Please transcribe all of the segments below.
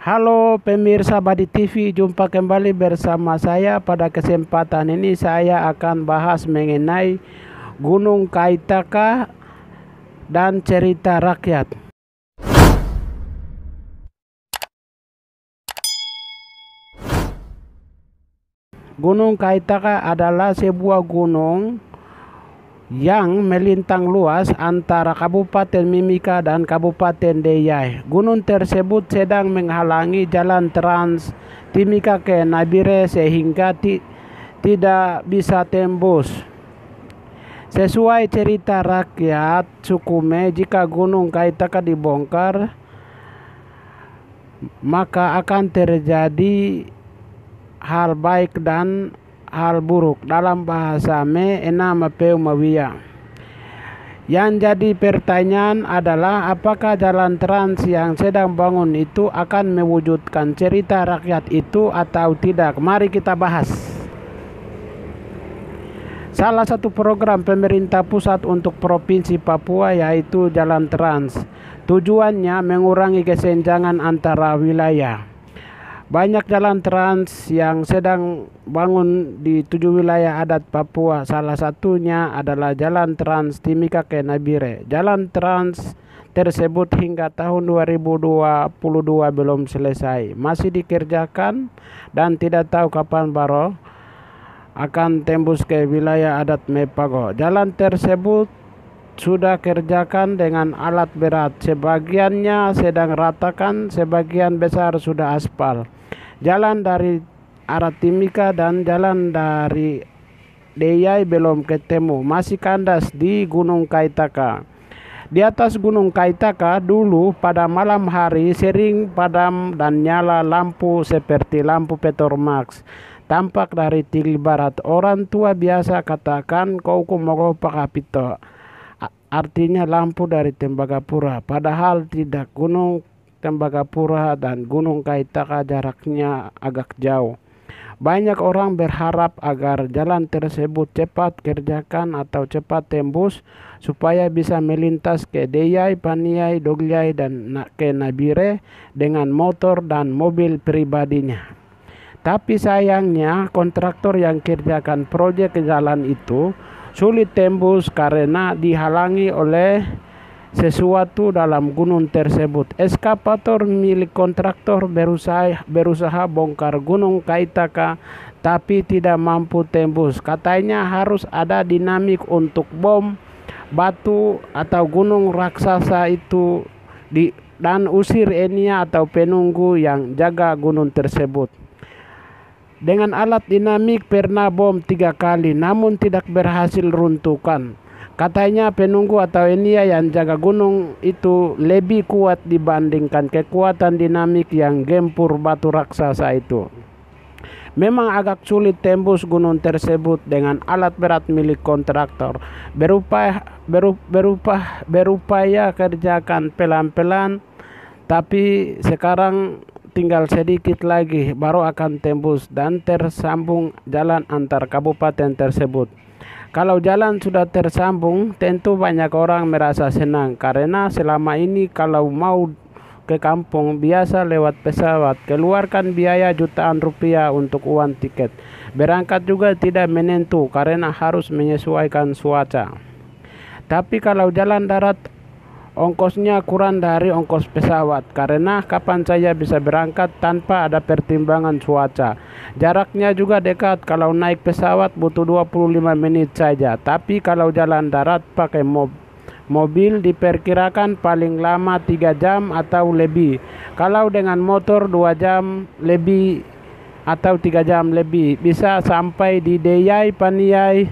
Halo pemirsa Badi TV, jumpa kembali bersama saya. Pada kesempatan ini saya akan bahas mengenai Gunung Kaitaka dan cerita rakyat. Gunung Kaitaka adalah sebuah gunung yang melintang luas antara Kabupaten Mimika dan Kabupaten Deiyai. Gunung tersebut sedang menghalangi jalan trans Timika ke Nabire sehingga tidak bisa tembus. Sesuai cerita rakyat Sukume, jika Gunung Kaitaka dibongkar, maka akan terjadi hal baik dan hal buruk. Dalam bahasa Me enama peu mawia. Yang jadi pertanyaan adalah apakah jalan trans yang sedang bangun itu akan mewujudkan cerita rakyat itu atau tidak. Mari kita bahas. Salah satu program pemerintah pusat untuk Provinsi Papua yaitu Jalan Trans. Tujuannya mengurangi kesenjangan antara wilayah. Banyak jalan trans yang sedang bangun di 7 wilayah adat Papua. Salah satunya adalah Jalan Trans Timika ke Nabire. Jalan trans tersebut hingga tahun 2022 belum selesai. Masih dikerjakan dan tidak tahu kapan baru akan tembus ke wilayah adat Mepago. Jalan tersebut sudah kerjakan dengan alat berat. Sebagiannya sedang ratakan, sebagian besar sudah aspal. Jalan dari arah Timika dan jalan dari Deiyai belum ketemu, masih kandas di Gunung Kaitaka. Di atas Gunung Kaitaka dulu pada malam hari sering padam dan nyala lampu seperti lampu Petromax. Tampak dari Tili Barat. Orang tua biasa katakan kau kumogo pakapito. Artinya lampu dari Tembagapura. Padahal tidak. Gunung Tembagapura dan Gunung Kaitaka jaraknya agak jauh. Banyak orang berharap agar jalan tersebut cepat kerjakan atau cepat tembus supaya bisa melintas ke Deiyai, Paniai, Dogliai dan ke Nabire dengan motor dan mobil pribadinya. Tapi sayangnya kontraktor yang kerjakan proyek jalan itu sulit tembus karena dihalangi oleh sesuatu dalam gunung tersebut. Eskavator milik kontraktor berusaha bongkar Gunung Kaitaka tapi tidak mampu tembus. Katanya harus ada dinamik untuk bom batu atau gunung raksasa itu dan usir Enia atau penunggu yang jaga gunung tersebut. Dengan alat dinamik pernah bom 3 kali namun tidak berhasil runtuhkan. Katanya penunggu atau Enia yang jaga gunung itu lebih kuat dibandingkan kekuatan dinamik yang gempur batu raksasa itu. Memang agak sulit tembus gunung tersebut dengan alat berat milik kontraktor. Berupaya kerjakan pelan-pelan, tapi sekarang tinggal sedikit lagi baru akan tembus dan tersambung jalan antar kabupaten tersebut. Kalau jalan sudah tersambung, tentu banyak orang merasa senang karena selama ini kalau mau ke kampung biasa lewat pesawat, keluarkan biaya jutaan rupiah untuk uang tiket. Berangkat juga tidak menentu karena harus menyesuaikan cuaca. Tapi kalau jalan darat, ongkosnya kurang dari ongkos pesawat karena kapan saya bisa berangkat tanpa ada pertimbangan cuaca. Jaraknya juga dekat, kalau naik pesawat butuh 25 menit saja. Tapi kalau jalan darat pakai mobil diperkirakan paling lama 3 jam atau lebih. Kalau dengan motor 2 jam lebih atau 3 jam lebih. Bisa sampai di Deiyai, Paniai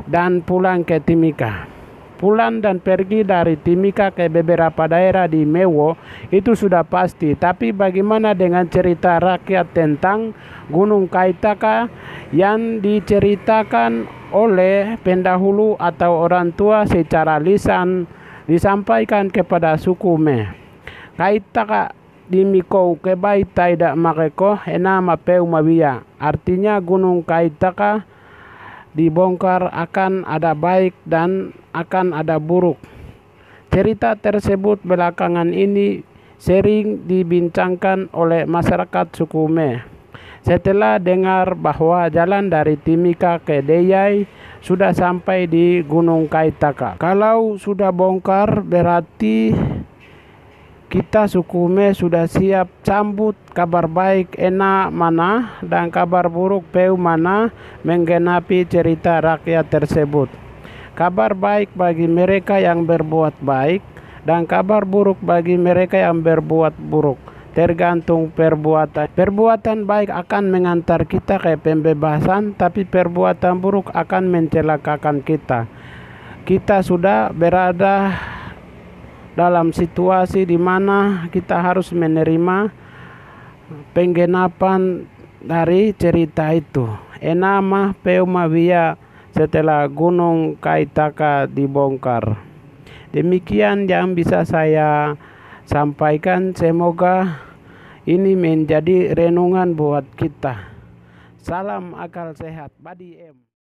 dan pulang ke Timika. Pulang dan pergi dari Timika ke beberapa daerah di Mewo itu sudah pasti. Tapi bagaimana dengan cerita rakyat tentang Gunung Kaitaka yang diceritakan oleh pendahulu atau orang tua secara lisan disampaikan kepada suku Me. Kaitaka di Mikou kebai taida makeko enama peu mawia. Artinya Gunung Kaitaka dibongkar akan ada baik dan akan ada buruk. Cerita tersebut belakangan ini sering dibincangkan oleh masyarakat suku Me. Setelah dengar bahwa jalan dari Timika ke Deyai sudah sampai di Gunung Kaitaka. Kalau sudah bongkar berarti kita suku Me sudah siap sambut kabar baik enak mana dan kabar buruk peu mana menggenapi cerita rakyat tersebut. Kabar baik bagi mereka yang berbuat baik dan kabar buruk bagi mereka yang berbuat buruk. Tergantung perbuatan. Perbuatan baik akan mengantar kita ke pembebasan, tapi perbuatan buruk akan mencelakakan kita. Kita sudah berada dalam situasi di mana kita harus menerima penggenapan dari cerita itu. Enama Peumawia setelah Gunung Kaitaka dibongkar. Demikian yang bisa saya sampaikan, semoga ini menjadi renungan buat kita. Salam akal sehat, Badi M.